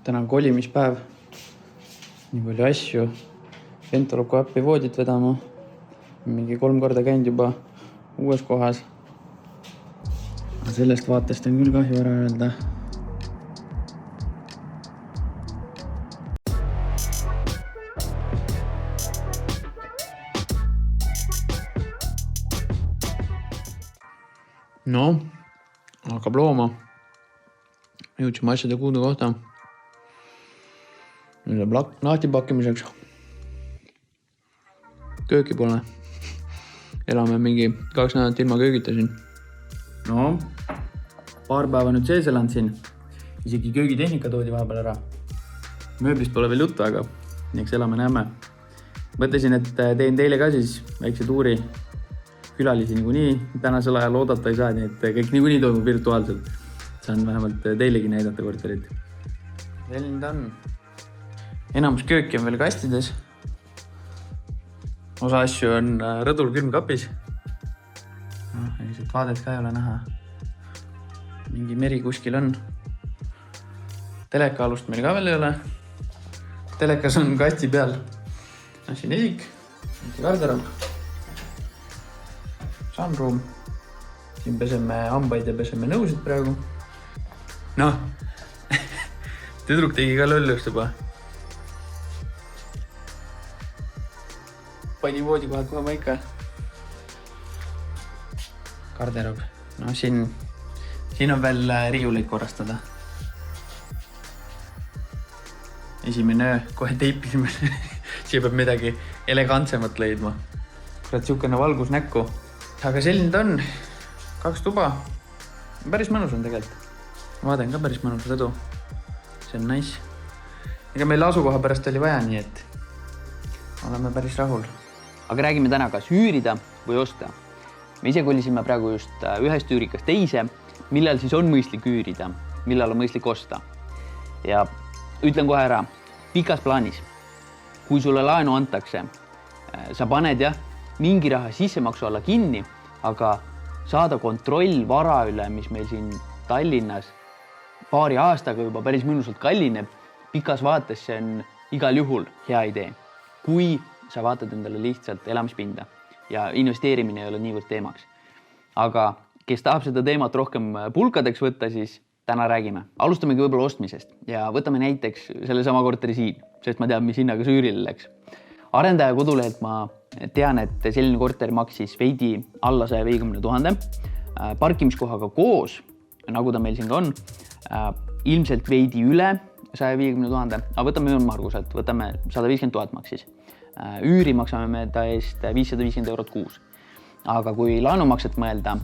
Täna on kolimispäev. Nii palju asju. Vend tuleb ka appi voodit vedama. Mingi 3 korda käinud juba uues kohas. Sellest vaatest on küll kahju ära öelda. No, hakkab looma. Jõudsime asjade kuude kohta. Nüüd läheb lahti pakkimiseks. Kööki pole. Elame mingi 2 nädalat ilma köögita siin. No, paar päeva nüüd sees elanud siin. Isegi köögitehnika toodi vahepeal ära. Mööblist pole veel juttu, aga eks elame näeme. Mõtlesin, et teen teile ka siis väikse tuuri. Külalisi niikuinii tänasel ajal oodata ei saa, nii et kõik niikuinii toimub virtuaalselt. Saan vähemalt teilegi näidata korterit. Selline ta on. Enamus kööki on veel kastides. Osa asju on rõdul külmkapis. Selliselt vaadet ka ei ole näha. Mingi meri kuskil on. Telekaalust meil ka veel ei ole. Telekas on kasti peal. Siin esik. Garderob. Sunroom. Siin peseme hambaid ja peseme nõusid praegu. Noh, tüdruk tegi ka lollust juba. Pani voodikohad kohe maika. Garderob. No siin on veel riiuleid korrastada. Esimene öö, kohe teipisime. Siia peab midagi elegantsemat leidma. Kurat, siukene valgus näkku. Aga selline ta on. 2 tuba. Päris mõnus on tegelikult. Vaade on ka päris mõnus rõdu. See on nice. Ega meil asukoha pärast oli vaja, nii et oleme päris rahul. Aga räägime täna kas üürida või osta. Me ise kolisime praegu just ühest üürikast teise, millal siis on mõistlik üürida, millal on mõistlik osta. Ja ütlen kohe ära, pikas plaanis, kui sulle laenu antakse, sa paned mingi raha sissemaksu alla kinni, aga saada kontroll vara üle, mis meil siin Tallinnas paari aastaga juba päris mõnusalt kallineb, pikas vaates see on igal juhul hea idee. Kui sa vaatad endale lihtsalt elamispinda ja investeerimine ei ole niivõrd teemaks. Aga kes tahab seda teemat rohkem pulkadeks võtta, siis täna räägime. Alustamegi võib-olla ostmisest ja võtame näiteks selle sama korteri siin, sest ma tean, mis hinnaga see üürile läks. Arendaja kodulehelt ma tean, et selline korter maksis veidi alla 150 000. Parkimiskohaga koos, nagu ta meil siin ka on, ilmselt veidi üle 150 000, aga võtame ümmarguselt, võtame 150 000 maksis. Üüri maksame me ta eest 550 eurot kuus. Aga kui laenumakset mõelda,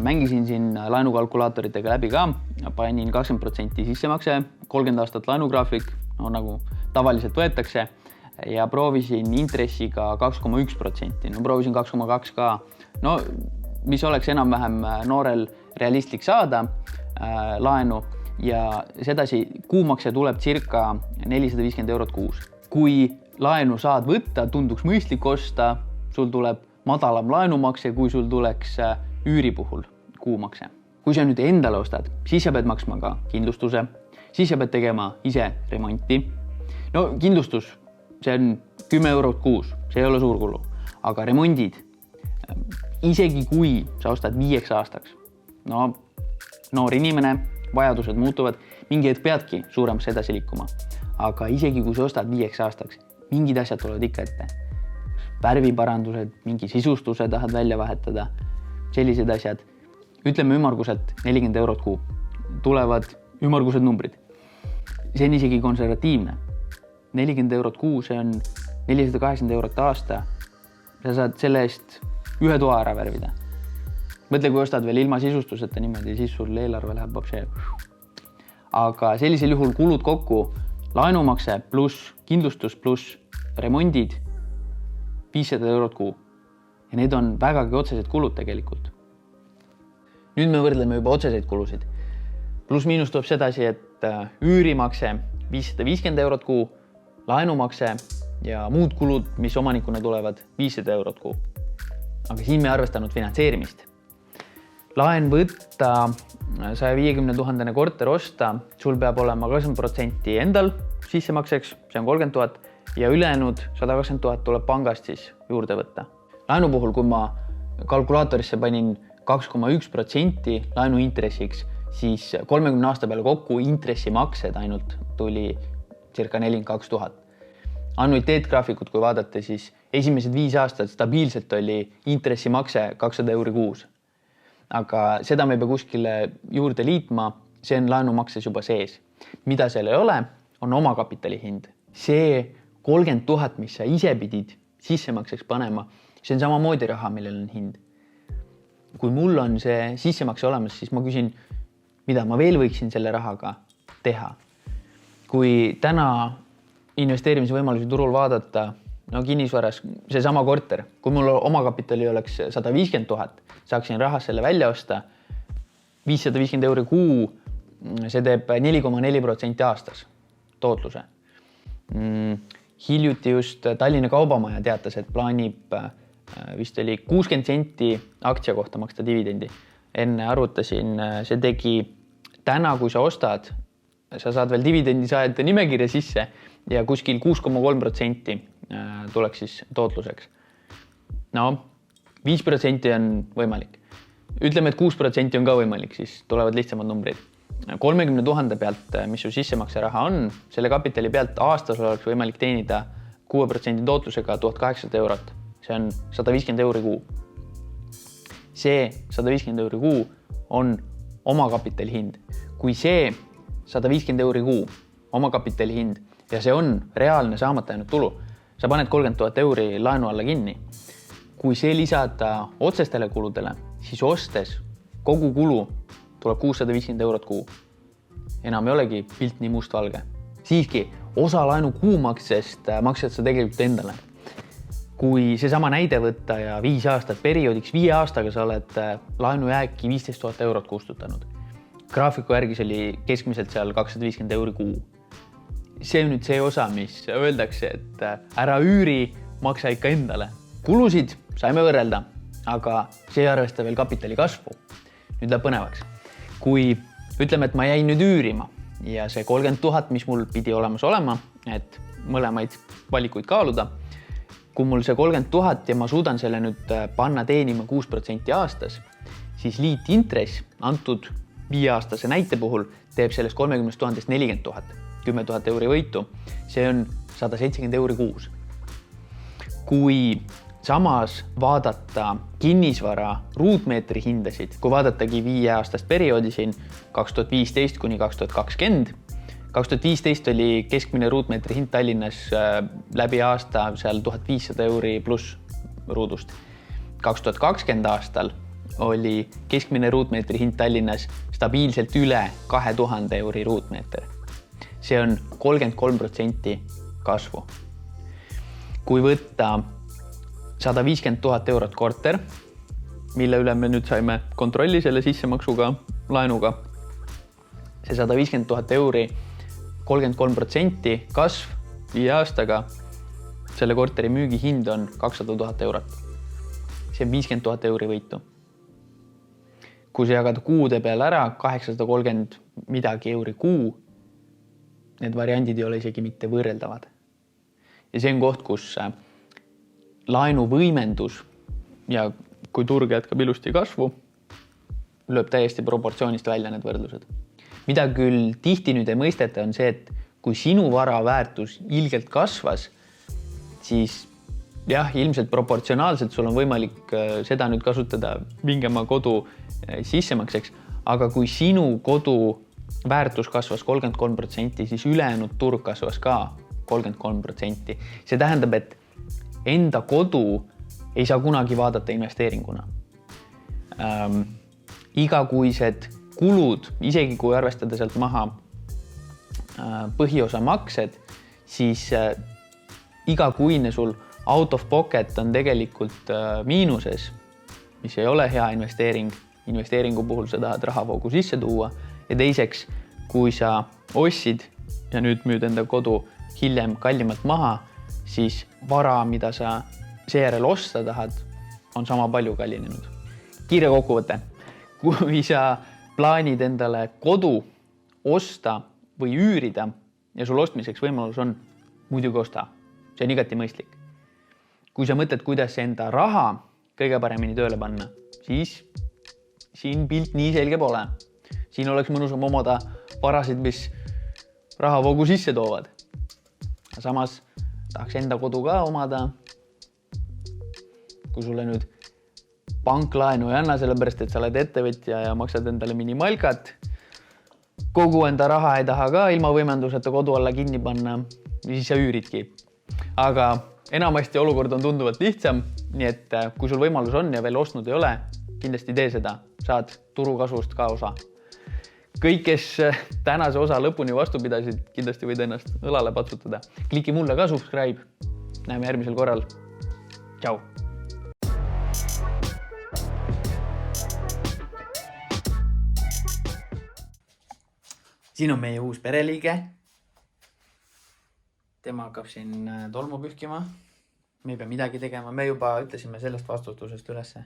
mängisin siin laenukalkulaatoritega läbi ka, panin 20% sissemakse, 30 aastat laenugraafik, no nagu tavaliselt võetakse, ja proovisin intressiga 2,1%. No proovisin 2,2 ka. No, mis oleks enam-vähem noorel realistlik saada laenu ja sedasi kuumakse tuleb circa 450 eurot kuus. Kui laenu saad võtta, tunduks mõistlik osta, sul tuleb madalam laenumakse, kui sul tuleks üüri puhul kuumakse. Kui sa nüüd endale ostad, siis sa pead maksma ka kindlustuse, siis sa pead tegema ise remonti. No kindlustus, see on 10 eurot kuus, see ei ole suur kulu, aga remondid, isegi kui sa ostad 5 aastaks, no noor inimene, vajadused muutuvad, mingi hetk peadki suuremasse edasi liikuma, aga isegi kui sa ostad 5 aastaks, mingid asjad tulevad ikka ette. Värviparandused, mingi sisustuse tahad välja vahetada, sellised asjad. Ütleme ümmarguselt 40 eurot kuu. Tulevad ümmargused numbrid. See on isegi konservatiivne. 40 eurot kuu, see on 480 eurot aasta. Sa saad selle eest ühe toa ära värvida. Mõtle, kui ostad veel ilma sisustuseta niimoodi, siis sul eelarve läheb vapse. Aga sellisel juhul kulud kokku laenumakse pluss kindlustus pluss remondid 500 eurot kuu. Ja need on vägagi otsesed kulud tegelikult. Nüüd me võrdleme juba otseseid kulusid. Pluss miinus tuleb sedasi, et üürimakse 550 eurot kuu, laenumakse ja muud kulud, mis omanikuna tulevad 500 eurot kuu. Aga siin me arvestanud finantseerimist. laen võtta, 150 000 korter osta, sul peab olema 20% endal sissemakseks, see on 30 000 ja ülejäänud 120 000 tuleb pangast siis juurde võtta. Laenu puhul, kui ma kalkulaatorisse panin 2,1% laenu intressiks, siis 30 aasta peale kokku intressimaksed ainult tuli circa 42 000. Annuiteetgraafikut, kui vaadata, siis esimesed 5 aastat stabiilselt oli intressimakse 200 € kuus. Aga seda me ei pea kuskile juurde liitma, see on laenumakses juba sees. Mida seal ei ole, on omakapitali hind. See 30 000, mis sa ise pidid sissemakseks panema, see on samamoodi raha, millel on hind. Kui mul on see sissemakse olemas, siis ma küsin, mida ma veel võiksin selle rahaga teha. Kui täna investeerimise võimalusi turul vaadata, no kinnisvaras see sama korter, kui mul omakapitali oleks 150 000, saaksin rahas selle välja osta, 550 € kuu, see teeb 4,4% aastas tootluse. Hiljuti just Tallinna Kaubamaja teatas, et plaanib vist oli 60 senti aktsia kohta maksta dividendi. Enne arvutasin, see tegi täna, kui sa ostad, sa saad veel dividendi saajate nimekirja sisse ja kuskil 6,3% tuleks siis tootluseks. No, 5% on võimalik. Ütleme, et 6% on ka võimalik, siis tulevad lihtsamad numbrid. 30 000 pealt, mis su sissemakse raha on, selle kapitali pealt aastas oleks võimalik teenida 6% tootlusega 1800 €. See on 150 € kuu. See 150 € kuu on omakapitali hind. Kui see 150 € kuu omakapitali hind ja see on reaalne saamata jäänud tulu, sa paned 30 000 € laenu alla kinni. Kui see lisada otsestele kuludele, siis ostes kogu kulu tuleb 650 € kuu. Enam ei olegi pilt nii mustvalge. Siiski, osa laenu kuumaksest maksad sa tegelikult endale. Kui see sama näide võtta ja 5 aastat perioodiks, 5 aastaga sa oled laenu jääki 15 000 € kustutanud. Graafiku järgis oli keskmiselt seal 250 € kuu. See on nüüd see osa, mis öeldakse, et ära üüri, maksa ikka endale. Kulusid saime võrrelda, aga see ei arvesta veel kapitali kasvu. Nüüd läheb põnevaks. Kui ütleme, et ma jäin nüüd üürima ja see 30 000, mis mul pidi olemas olema, et mõlemaid valikuid kaaluda, kui mul see 30 000 ja ma suudan selle nüüd panna teenima 6% aastas, siis liitintress antud 5-aastase näite puhul teeb sellest 30 000 40 000, 10 000 € võitu. See on 170 € kuus. Kui samas vaadata kinnisvara ruutmeetri hindasid, kui vaadatagi 5-aastast perioodi siin 2015 kuni 2020, 2015 oli keskmine ruutmeetri hind Tallinnas läbi aasta seal 1500 € pluss ruudust. 2020 aastal oli keskmine ruutmeetri hind Tallinnas stabiilselt üle 2000 € ruutmeeter. See on 33% kasvu. Kui võtta 150 000 € korter, mille üle me nüüd saime kontrolli selle sissemaksuga, laenuga, see 150 000 €, 33% kasv 5 aastaga, selle korteri müügi hind on 200 000 €. See on 50 000 € võitu. Kui sa jagad kuude peale ära 830 midagi € kuu, need variandid ei ole isegi mitte võrreldavad. Ja see on koht, kus laenu võimendus ja kui turg jätkab ilusti kasvu, lööb täiesti proportsioonist välja need võrdlused. Mida küll tihti nüüd ei mõisteta on see, et kui sinu vara väärtus ilgelt kasvas, siis jah, ilmselt proportsionaalselt sul on võimalik seda nüüd kasutada vingema kodu sissemakseks, aga kui sinu kodu väärtus kasvas 33%, siis ülejäänud turg kasvas ka 33%. See tähendab, et enda kodu ei saa kunagi vaadata investeeringuna. Igakuised kulud, isegi kui arvestada sealt maha põhiosa maksed, siis igakuine sul out of pocket on tegelikult miinuses, mis ei ole hea investeering. Investeeringu puhul sa tahad rahavoogu sisse tuua ja teiseks, kui sa ostsid ja nüüd müüd enda kodu hiljem kallimalt maha, siis vara, mida sa seejärel osta tahad, on sama palju kallinenud. Kiire kokkuvõte. kui sa plaanid endale kodu osta või üürida ja sul ostmiseks võimalus on, muidugi osta. See on igati mõistlik. Kui sa mõtled, kuidas enda raha kõige paremini tööle panna, siis siin pilt nii selge pole. Siin oleks mõnusam omada varasid, mis rahavoogu sisse toovad. Samas tahaks enda kodu ka omada. Kui sulle nüüd panklaenu ei anna, sellepärast, et sa oled ettevõtja ja maksad endale minimalkat, kogu enda raha ei taha ka ilma võimenduseta kodu alla kinni panna, siis sa üüridki. Aga enamasti olukord on tunduvalt lihtsam, nii et kui sul võimalus on ja veel ostnud ei ole, kindlasti tee seda, saad turukasvust ka osa. Kõik, kes tänase osa lõpuni vastu pidasid, kindlasti võid ennast õlale patsutada. Kliki mulle ka subscribe. Näeme järgmisel korral. Tšau! Siin on meie uus pereliige. Tema hakkab siin tolmu pühkima. Me ei pea midagi tegema. Me juba ütlesime sellest vastutusest ülesse.